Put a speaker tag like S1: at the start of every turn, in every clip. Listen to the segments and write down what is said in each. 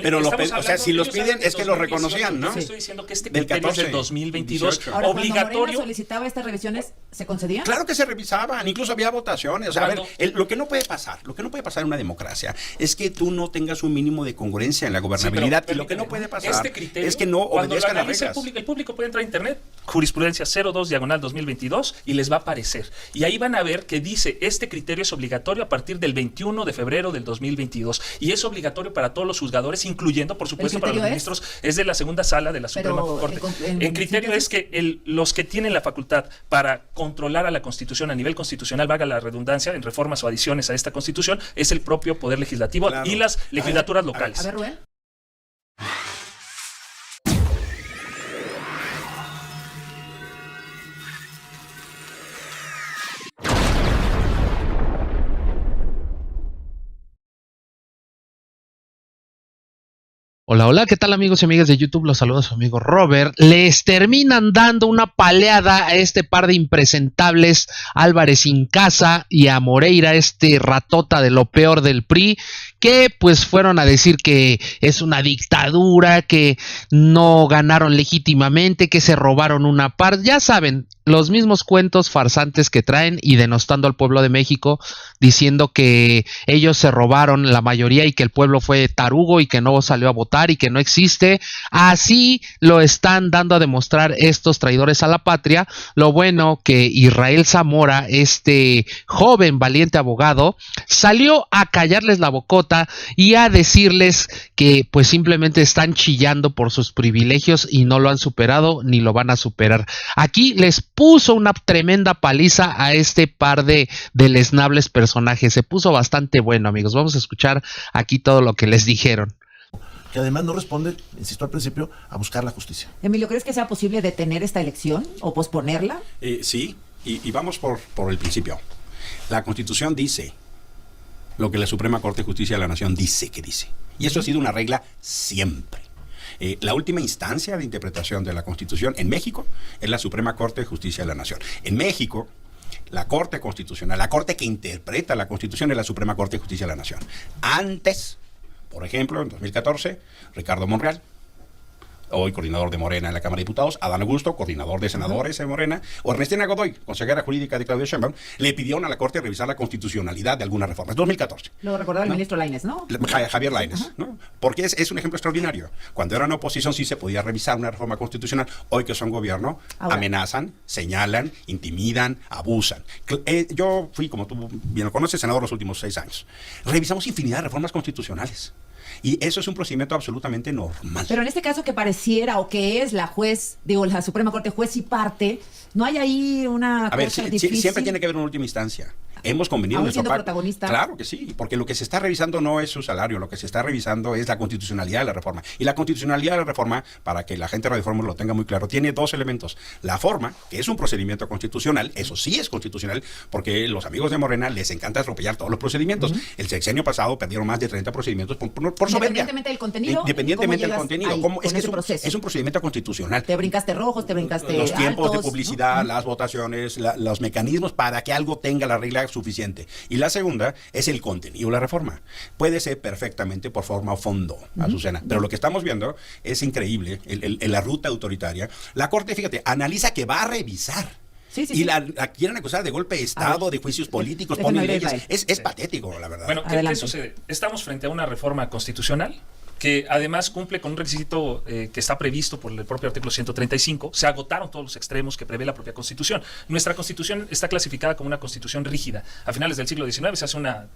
S1: Pero o sea, si los piden es que los reconocían, ¿no?
S2: Yo estoy diciendo que este criterio es del 2022.
S3: Ahora,
S2: obligatorio.
S3: cuando Morena solicitaba estas revisiones, ¿se concedían?
S1: Claro que se revisaban, incluso había votaciones. O sea, a ver, lo que no puede pasar en una democracia es que tú no tengas un mínimo de congruencia en la gobernabilidad. Y lo que no puede pasar es que no obedezcan las reglas.
S2: El público puede entrar a internet, jurisprudencia 02/2022, y les va a aparecer. Y ahí van a ver que dice, este criterio es obligatorio a partir del 21 de febrero del 2022. Y es obligatorio para todos los juzgadores, incluyendo, por supuesto, para los ministros. Es de la segunda sala de la Suprema Corte. El criterio es que los que tienen la facultad para controlar a la Constitución a nivel constitucional, valga la redundancia, en reformas o adiciones a esta Constitución, es el propio Poder Legislativo y las legislaturas locales.
S3: A ver, Rubén.
S4: Hola, hola, ¿qué tal amigos y amigas de YouTube? Los saluda su amigo Robert. Les terminan dando una paleada a este par de impresentables, Álvarez Incasa y a Moreira, este ratota de lo peor del PRI, que pues fueron a decir que es una dictadura, que no ganaron legítimamente, que se robaron una parte, ya saben, los mismos cuentos farsantes que traen y denostando al pueblo de México, diciendo que ellos se robaron la mayoría y que el pueblo fue tarugo y que no salió a votar y que no existe. Así lo están dando a demostrar estos traidores a la patria. Lo bueno que Israel Zamora, este joven valiente abogado, salió a callarles la bocota y a decirles que pues simplemente están chillando por sus privilegios y no lo han superado ni lo van a superar. Aquí les puso una tremenda paliza a este par de deleznables personajes. Se puso bastante bueno, amigos. Vamos a escuchar aquí todo lo que les dijeron.
S5: Que además no responde, insisto al principio, a buscar la justicia.
S3: Emilio, ¿crees que sea posible detener esta elección o posponerla?
S1: Sí, y vamos por el principio. La Constitución dice lo que la Suprema Corte de Justicia de la Nación dice que dice. Y eso ha sido una regla siempre. La última instancia de interpretación de la Constitución en México es la Suprema Corte de Justicia de la Nación. En México, la Corte Constitucional, la Corte que interpreta la Constitución es la Suprema Corte de Justicia de la Nación. Antes, por ejemplo, en 2014, Ricardo Monreal, hoy coordinador de Morena en la Cámara de Diputados, Adán Augusto, coordinador de senadores en Morena, o Ernestina Godoy, consejera jurídica de Claudia Sheinbaum, le pidieron a la Corte revisar la constitucionalidad de algunas reformas. 2014.
S3: Lo recordaba el ministro Lainez, ¿no?
S1: Javier Lainez, ¿no? Porque es un ejemplo extraordinario. Cuando eran oposición sí se podía revisar una reforma constitucional. Hoy que son gobierno, amenazan, señalan, intimidan, abusan. Yo fui, como tú bien lo conoces, senador los últimos 6 años. Revisamos infinidad de reformas constitucionales. Y eso es un procedimiento absolutamente normal.
S3: Pero en este caso que pareciera o que es la la Suprema Corte juez y parte, ¿no hay ahí una cosa difícil?
S1: Siempre tiene que haber una última instancia. Hemos convenido en nuestro pacto.
S3: Protagonista.
S1: Claro que sí, porque lo que se está revisando no es su salario, lo que se está revisando es la constitucionalidad de la reforma. Y la constitucionalidad de la reforma, para que la gente de Radio Fórmula lo tenga muy claro, tiene 2 elementos. La forma, que es un procedimiento constitucional, eso sí es constitucional, porque los amigos de Morena les encanta atropellar todos los procedimientos. El sexenio pasado perdieron más de 30 procedimientos por soberbia.
S3: Independientemente del contenido.
S1: Independientemente del contenido. Es un procedimiento constitucional.
S3: Te brincaste rojos, te brincaste
S1: los tiempos
S3: altos,
S1: de publicidad,
S3: ¿no?
S1: las votaciones, los mecanismos para que algo tenga la regla suficiente. Y la segunda es el contenido de la reforma. Puede ser perfectamente por forma o fondo, Azucena. Pero lo que estamos viendo es increíble, la ruta autoritaria. La Corte, fíjate, analiza que va a revisar. Y la quieren acusar de golpe de Estado, de juicios políticos, ponen leyes. Es patético, la verdad.
S2: Bueno, ¿qué sucede? Estamos frente a una reforma constitucional que además cumple con un requisito que está previsto por el propio artículo 135. Se agotaron todos los extremos que prevé la propia Constitución. Nuestra Constitución está clasificada como una Constitución rígida. A finales del siglo XIX se hace una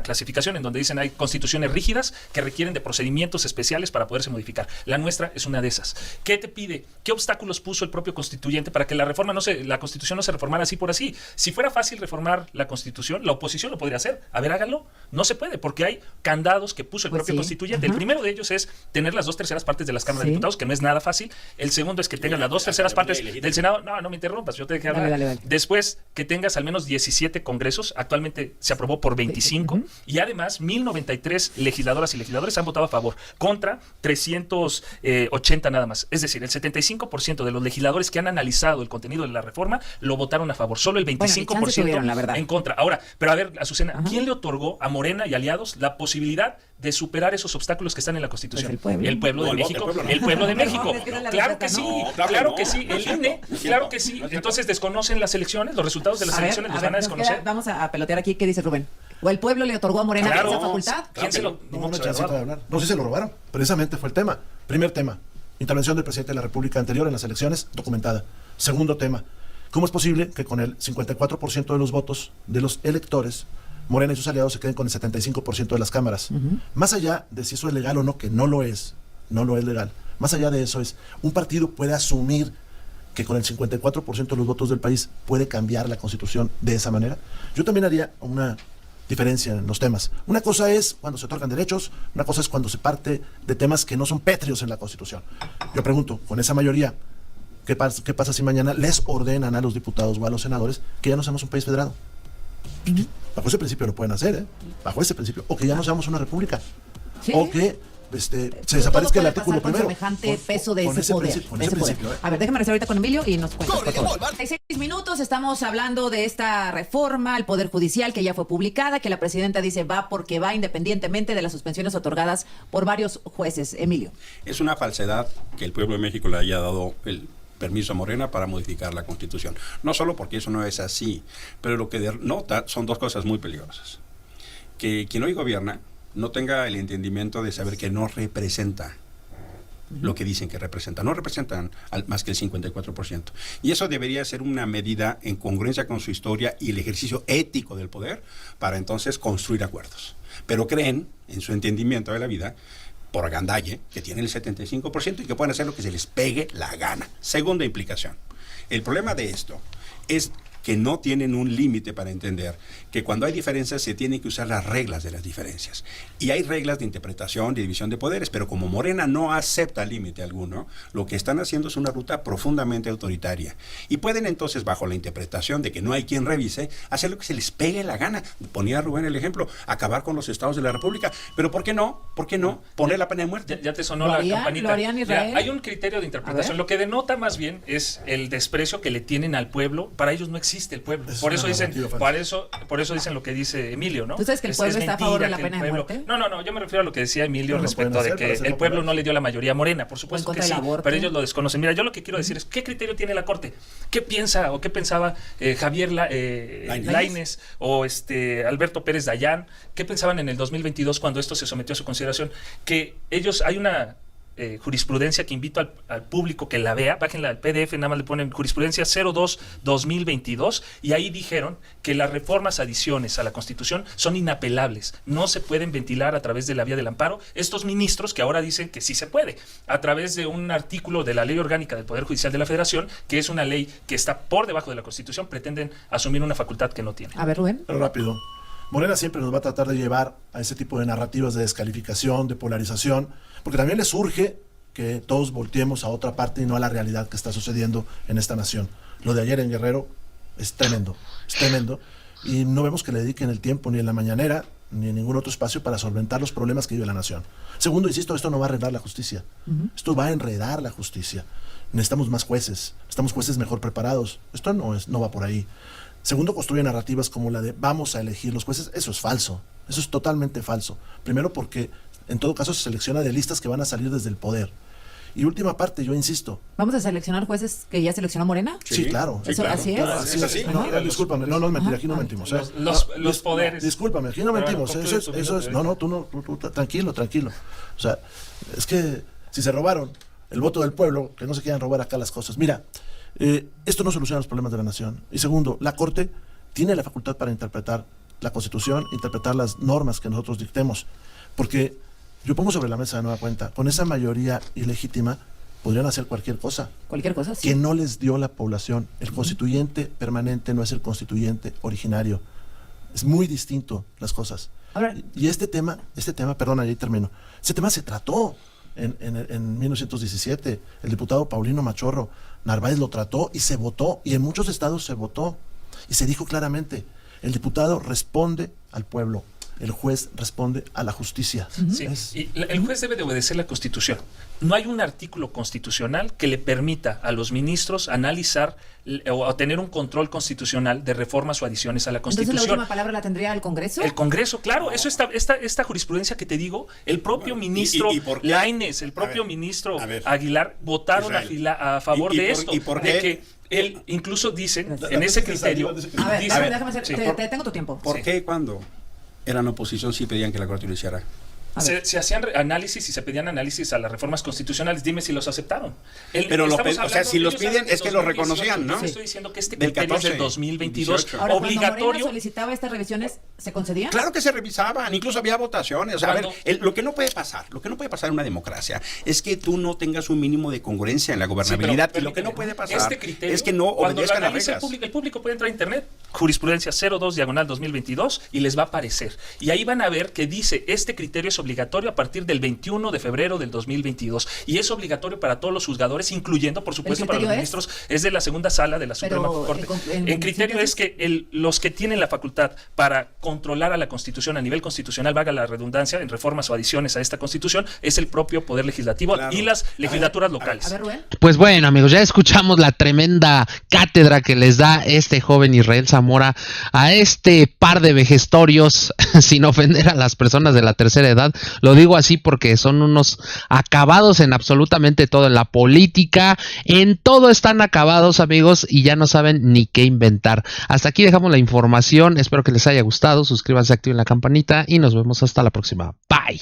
S2: clasificación en donde dicen hay constituciones rígidas que requieren de procedimientos especiales para poderse modificar. La nuestra es una de esas. ¿Qué te pide? ¿Qué obstáculos puso el propio constituyente para que la Constitución no se reformara así por así? Si fuera fácil reformar la Constitución, la oposición lo podría hacer. A ver, háganlo. No se puede porque hay candados que puso el propio constituyente. El primero de ellos es tener las 2/3 partes de las cámaras de diputados, que no es nada fácil. El segundo es que tengas las 2/3 partes del Senado. No me interrumpas, yo te dejé hablar. Dale. Después, que tengas al menos 17 congresos. Actualmente se aprobó por 25. Y además, 1093 legisladoras y legisladores han votado a favor, contra 380 nada más. Es decir, el 75% de los legisladores que han analizado el contenido de la reforma lo votaron a favor. Solo el 25%
S3: la verdad.
S2: en contra. Ahora, pero a ver, Azucena, ¿quién le otorgó a Morena y aliados la posibilidad de superar esos obstáculos que están en la Constitución?
S3: Pues el pueblo.
S2: de
S1: No,
S2: México.
S1: el pueblo no.
S2: El pueblo de México.
S3: No, es que no es la
S2: Claro que
S3: respuesta,
S2: sí,
S1: no. Claro
S2: claro
S1: que
S2: que
S1: no.
S2: sí.
S1: No
S2: El
S1: es cierto,
S2: INE,
S1: no es
S2: claro
S1: cierto.
S2: que sí.
S1: No es cierto.
S2: Entonces desconocen las elecciones, los resultados de las elecciones los van a
S3: nos
S2: desconocer.
S3: queda- vamos a pelotear aquí. ¿Qué dice Rubén? ¿O el pueblo le otorgó a Morena
S2: Claro.
S3: esa facultad?
S2: ¿Quién se lo
S5: No,
S2: no,
S5: una
S2: se lo
S5: chancita de
S2: robaron?
S5: hablar. No sé si se lo robaron. Precisamente fue el tema. Primer tema, intervención del presidente de la República anterior en las elecciones, documentada. Segundo tema, ¿cómo es posible que con el 54% de los votos de los electores, Morena y sus aliados se queden con el 75% de las cámaras? Más allá de si eso es legal o no, que no lo es legal, más allá de eso es, un partido puede asumir que con el 54% de los votos del país puede cambiar la Constitución de esa manera. Yo también haría una diferencia en los temas. Una cosa es cuando se otorgan derechos, una cosa es cuando se parte de temas que no son pétreos en la Constitución. Yo pregunto, con esa mayoría, ¿qué pasa si mañana les ordenan a los diputados o a los senadores que ya no seamos un país federado? Bajo ese principio lo pueden hacer, ¿eh? Bajo ese principio. O que ya no seamos una república.
S3: Sí.
S5: O que se
S3: Todo
S5: desaparezca el
S3: puede
S5: artículo
S3: pasar con
S5: primero.
S3: semejante peso de ese poder.
S5: Con
S3: de
S5: ese
S3: ese poder.
S5: principio, ¿eh?
S3: A ver, déjame regresar ahorita con Emilio y nos cuentas, por favor. 36 minutos, estamos hablando de esta reforma al Poder Judicial que ya fue publicada, que la presidenta dice va porque va independientemente de las suspensiones otorgadas por varios jueces. Emilio.
S1: Es una falsedad que el pueblo de México le haya dado el permiso a Morena para modificar la Constitución. No solo porque eso no es así, pero lo que denota son dos cosas muy peligrosas. Que quien hoy gobierna no tenga el entendimiento de saber que no representa lo que dicen que representa. No representan más que el 54%. Y eso debería ser una medida en congruencia con su historia y el ejercicio ético del poder para entonces construir acuerdos. Pero creen, en su entendimiento de la vida, por agandalle, que tienen el 75% y que pueden hacer lo que se les pegue la gana. Segunda implicación. El problema de esto es que no tienen un límite para entender que cuando hay diferencias se tienen que usar las reglas de las diferencias. Y hay reglas de interpretación, de división de poderes, pero como Morena no acepta límite alguno, lo que están haciendo es una ruta profundamente autoritaria. Y pueden entonces, bajo la interpretación de que no hay quien revise, hacer lo que se les pegue la gana. Ponía Rubén el ejemplo, acabar con los estados de la República. Pero ¿por qué no? ¿Por qué no? Poner la pena de muerte.
S2: Ya te sonó
S3: ¿Lo
S2: la
S3: harían?
S2: campanita.
S3: ¿Lo harían, Israel?
S2: Mira, hay un criterio de
S3: A
S2: interpretación.
S3: ver.
S2: Lo que denota más bien es el desprecio que le tienen al pueblo. Para ellos no existe el pueblo.
S5: Es
S2: Por
S5: una
S2: eso dicen,
S5: narrativa falsa.
S2: por eso dicen lo que dice Emilio, ¿no?
S3: ¿Tú sabes que el pueblo está a favor de la
S2: que el
S3: pena de
S2: pueblo-
S3: muerte?
S2: No, yo me refiero a lo que decía Emilio
S5: No lo
S2: respecto
S5: pueden
S2: de
S5: hacer para
S2: que
S5: hacerlo
S2: el pueblo
S5: popular.
S2: no le dio la mayoría a Morena. Por supuesto
S3: contra
S2: que
S3: el
S2: sí,
S3: aborto.
S2: pero ellos lo desconocen. Mira, yo lo que quiero decir es, ¿qué criterio tiene la Corte? ¿Qué piensa o qué pensaba Javier Lainez o Alberto Pérez Dayán? ¿Qué pensaban en el 2022 cuando esto se sometió a su consideración? Que ellos, hay una jurisprudencia que invito al público que la vea, bájenla al PDF, nada más le ponen jurisprudencia 02-2022 y ahí dijeron que las reformas, adiciones a la Constitución son inapelables, no se pueden ventilar a través de la vía del amparo. Estos ministros que ahora dicen que sí se puede, a través de un artículo de la Ley Orgánica del Poder Judicial de la Federación, que es una ley que está por debajo de la Constitución, pretenden asumir una facultad que no tienen.
S3: A ver, Rubén.
S5: Pero rápido. Morena siempre nos va a tratar de llevar a ese tipo de narrativas de descalificación, de polarización, porque también les urge que todos volteemos a otra parte y no a la realidad que está sucediendo en esta nación. Lo de ayer en Guerrero es tremendo, y no vemos que le dediquen el tiempo ni en la mañanera ni en ningún otro espacio para solventar los problemas que vive la nación. Segundo, insisto, esto no va a arreglar la justicia, esto va a enredar la justicia. Necesitamos más jueces, necesitamos jueces mejor preparados. Esto no va por ahí. Segundo, construye narrativas como la de vamos a elegir los jueces. Eso es falso, eso es totalmente falso. Primero porque en todo caso se selecciona de listas que van a salir desde el poder. Y última parte, yo insisto.
S3: ¿Vamos a seleccionar jueces que ya seleccionó Morena?
S5: Sí, claro.
S1: Sí,
S3: Eso,
S1: claro.
S3: así es.
S1: Claro,
S5: Así
S1: es
S5: es.
S1: así.
S5: No, discúlpame, no es mentira, aquí no mentimos.
S2: Los poderes.
S5: Discúlpame, aquí no
S2: Pero
S5: mentimos.
S2: bueno,
S5: Eso es,
S2: concluye tu
S5: eso es.
S2: minuto,
S5: No, tú, tranquilo. O sea, es que si se robaron el voto del pueblo, que no se quieran robar acá las cosas. Mira, esto no soluciona los problemas de la nación. Y segundo, la Corte tiene la facultad para interpretar la Constitución, interpretar las normas que nosotros dictemos. Porque yo pongo sobre la mesa de nueva cuenta, con esa mayoría ilegítima podrían hacer cualquier cosa
S3: Cualquier cosa, sí.
S5: que no les dio la población. El constituyente permanente no es el constituyente originario. Es muy distinto las cosas.
S3: Ahora-
S5: Y este tema, perdón, ahí termino. Este tema se trató en 1917. El diputado Paulino Machorro Narváez lo trató y se votó, y en muchos estados se votó. Y se dijo claramente, el diputado responde al pueblo. el juez responde a la justicia.
S2: Sí, y el juez debe de obedecer la Constitución. No hay un artículo constitucional que le permita a los ministros analizar o tener un control constitucional de reformas o adiciones a la Constitución.
S3: Entonces, ¿la última palabra la tendría el Congreso?
S2: El Congreso, claro, eso esta jurisprudencia que te digo, el propio ministro Lainez, el propio ministro Aguilar votaron a favor de esto.
S1: ¿Y por
S2: de
S1: qué?
S2: que él incluso dice, en ese criterio...
S3: A ver, déjame hacer, te tengo tu tiempo.
S1: ¿Por qué cuando eran oposición sí pedían que la Corte lo hiciera?
S2: Se hacían análisis y se pedían análisis a las reformas constitucionales. Dime si los aceptaron.
S1: Pero o sea, si los piden es que los reconocían, ¿no?
S2: Yo estoy diciendo que este
S1: Del
S2: criterio
S1: 14,
S2: es del 2022.
S1: 18.
S3: Ahora,
S2: obligatorio.
S3: cuando Morena solicitaba estas revisiones, ¿se concedían?
S1: Claro que se revisaban, incluso había votaciones. O sea,
S2: Cuando-
S1: a ver, lo que no puede pasar en una democracia es que tú no tengas un mínimo de congruencia en la gobernabilidad.
S2: Sí,
S1: y lo que no
S2: permíteme,
S1: puede pasar
S2: criterio,
S1: es que no
S2: cuando
S1: obedezcan
S2: lo
S1: las
S2: analice
S1: reglas.
S2: el público puede entrar a internet, jurisprudencia 02/2022, y les va a aparecer. Y ahí van a ver que dice, este criterio es obligatorio a partir del 21 de febrero del 2022. Y es obligatorio para todos los juzgadores, incluyendo, por supuesto, para los
S3: criterio
S2: ministros. Es de la segunda sala de la Suprema Corte. El criterio es que los que tienen la facultad para controlar a la Constitución a nivel constitucional, valga la redundancia, en reformas o adiciones a esta Constitución, es el propio Poder Legislativo y las legislaturas locales.
S3: A ver, Rubén.
S4: Pues bueno, amigos, ya escuchamos la tremenda cátedra que les da este joven Israel Zamora a este par de vejestorios, sin ofender a las personas de la tercera edad. Lo digo así porque son unos acabados en absolutamente todo, en la política, en todo están acabados, amigos, y ya no saben ni qué inventar. Hasta aquí dejamos la información, espero que les haya gustado, suscríbanse, activen la campanita y nos vemos hasta la próxima. Bye.